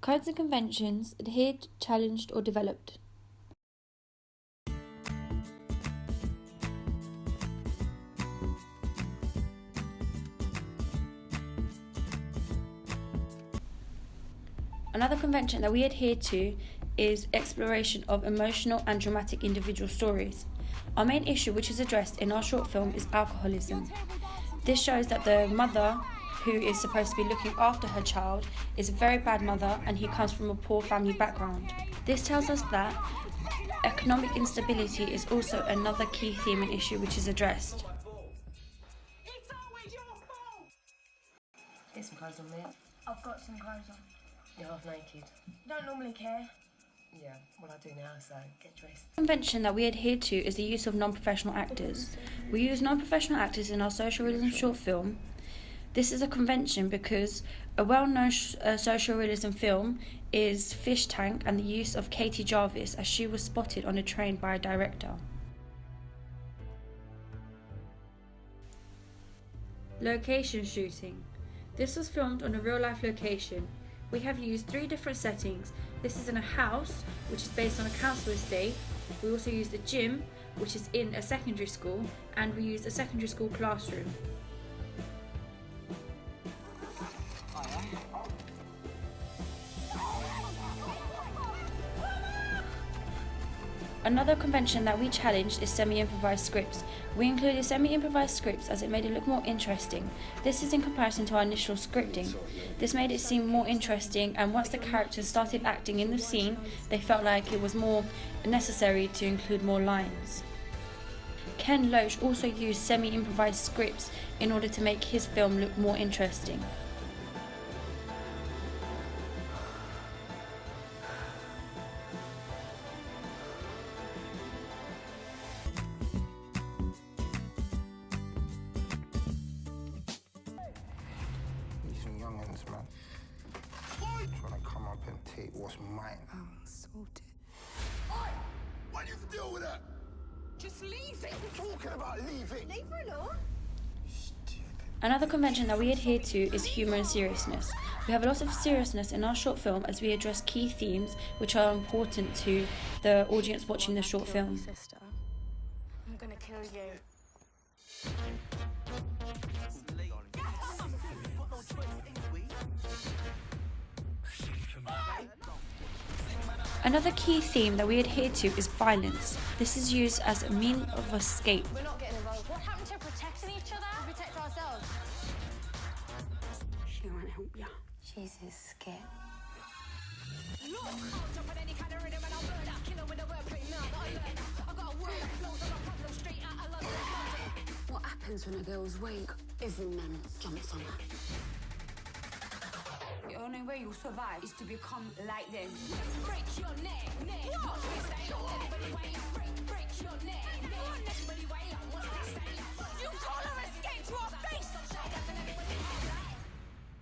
Codes and conventions adhered, challenged, or developed. Another convention that we adhere to is exploration of emotional and dramatic individual stories. Our main issue, which is addressed in our short film, is alcoholism. This shows that the mother, who is supposed to be looking after her child, is a very bad mother and he comes from a poor family background. This tells us that economic instability is also another key theme and issue which is addressed. Get some clothes on, mate. I've got some clothes on. You're half naked. Don't normally care. Yeah, well I do now, so get dressed. The convention that we adhere to is the use of non-professional actors. We use non-professional actors in our social realism short film. This is a convention because a well-known social realism film is Fish Tank and the use of Katie Jarvis as she was spotted on a train by a director. Location shooting. This was filmed on a real-life location. We have used 3 different settings. This is in a house, which is based on a council estate. We also used a gym, which is in a secondary school, and we used a secondary school classroom. Another convention that we challenged is semi-improvised scripts. We included semi-improvised scripts as it made it look more interesting. This is in comparison to our initial scripting. This made it seem more interesting, and once the characters started acting in the scene, they felt like it was more necessary to include more lines. Ken Loach also used semi-improvised scripts in order to make his film look more interesting. Trying to come up and take what's mine. Oh, sorted. Oi! Why do you have to deal with that? Just leave it. What are you talking about leaving? Leave her alone. Stupid. Another convention that we adhere to is humour and seriousness. We have a lot of seriousness in our short film as we address key themes which are important to the audience watching the short film. Sister, I'm gonna kill you. Another key theme that we adhere to is violence. This is used as a means of escape. We're not getting involved. What happened to protecting each other? We protect ourselves. She won't help you. She's his skit. What happens when a girl's weak? Every man jumps on her. The only way you'll survive is to become like them. Break your neck, neck. You call her escape to our face!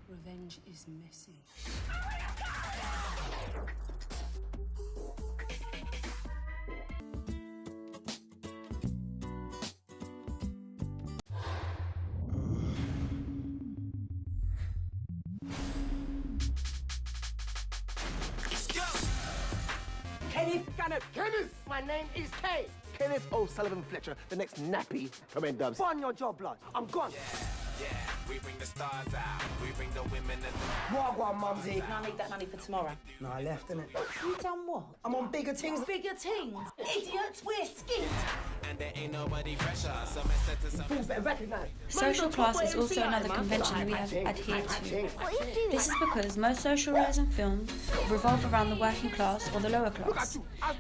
Revenge is messy. Kenneth Gannon. Kenneth! My name is Kay. Kenneth O'Sullivan Fletcher, the next nappy from N-Dubs. On your job, blood. I'm gone. Yeah, we bring the stars out. We bring the women and the... Wagwan, mumsy. Can I need that money for tomorrow? No, I left, innit? You done what? I'm on bigger things. Bigger things. Idiots, we're skint. And there ain't nobody fresher. Semester to semester. Fools better recognise. Social class is also another convention that we have adhered to. This is because most social realism films revolve around the working class or the lower class.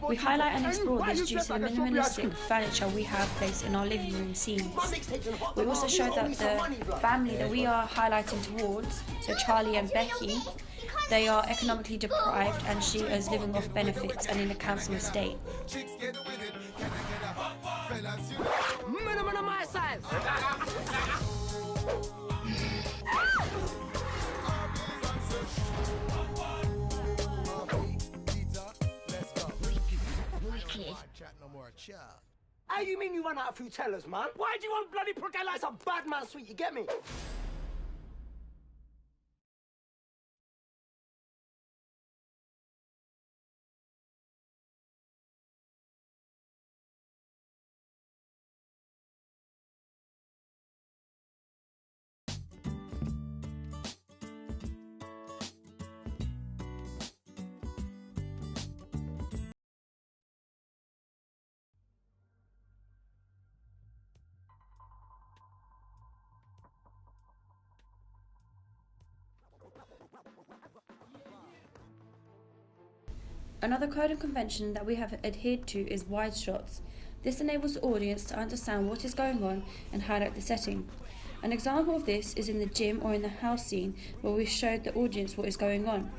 We highlight and explore this due to the minimalistic furniture we have placed in our living room scenes. We also show that the family that we are highlighting towards, so Charlie and Becky, they are economically deprived and she is living off benefits and in a council estate. Minimum of my size. How you mean you run out of food tellers, man? Why do you want bloody Progella? It's a bad man sweet, you get me? Another code and convention that we have adhered to is wide shots. This enables the audience to understand what is going on and highlight the setting. An example of this is in the gym or in the house scene where we showed the audience what is going on.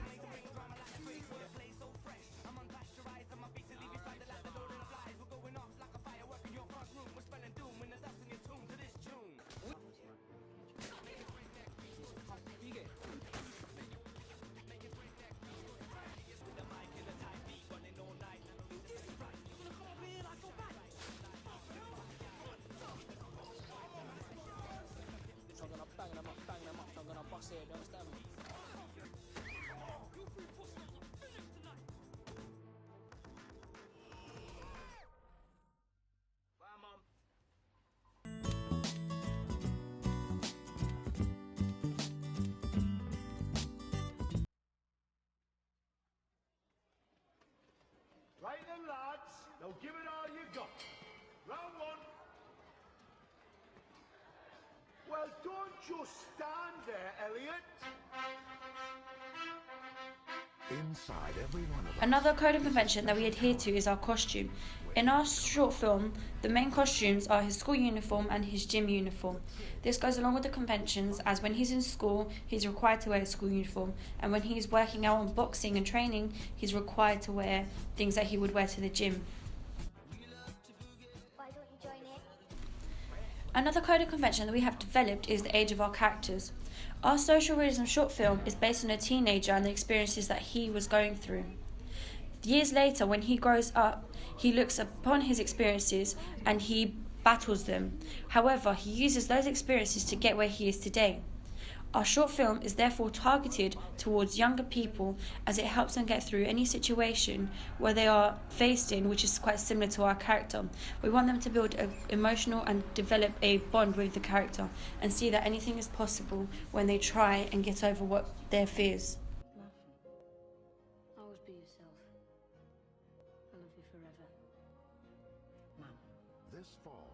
Right then, lads. Now give it all you got. Round one. Well, don't just stand there, Elliot. Inside every one of us. Another code and convention that we adhere to is our costume. In our short film, the main costumes are his school uniform and his gym uniform. This goes along with the conventions, as when he's in school, he's required to wear a school uniform, and when he's working out on boxing and training, he's required to wear things that he would wear to the gym. Why don't you join it? Another code and convention that we have developed is the age of our characters. Our social realism short film is based on a teenager and the experiences that he was going through. Years later, when he grows up, he looks upon his experiences and he battles them. However, he uses those experiences to get where he is today. Our short film is therefore targeted towards younger people, as it helps them get through any situation where they are faced in, which is quite similar to our character. We want them to build an emotional and develop a bond with the character and see that anything is possible when they try and get over what their fears. Always be yourself. I love you forever. Mum. This fall.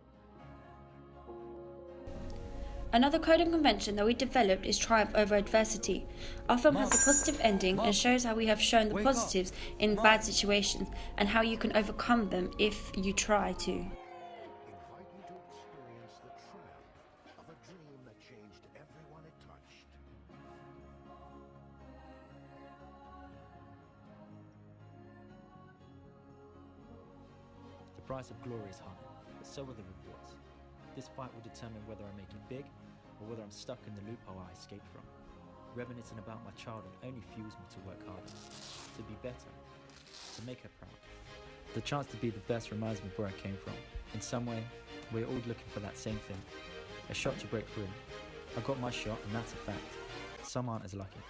Another code and convention that we developed is triumph over adversity. Our film has a positive ending and shows how we have shown the positives in bad situations and how you can overcome them if you try to. Invite you to experience the triumph of a dream that changed everyone it touched. The price of glory is high, but so are the rewards. This fight will determine whether I make it big or whether I'm stuck in the loophole I escaped from. Reminiscing about my childhood only fuels me to work harder, to be better, to make her proud. The chance to be the best reminds me of where I came from. In some way, we're all looking for that same thing, a shot to break through. I got my shot and that's a fact. Some aren't as lucky.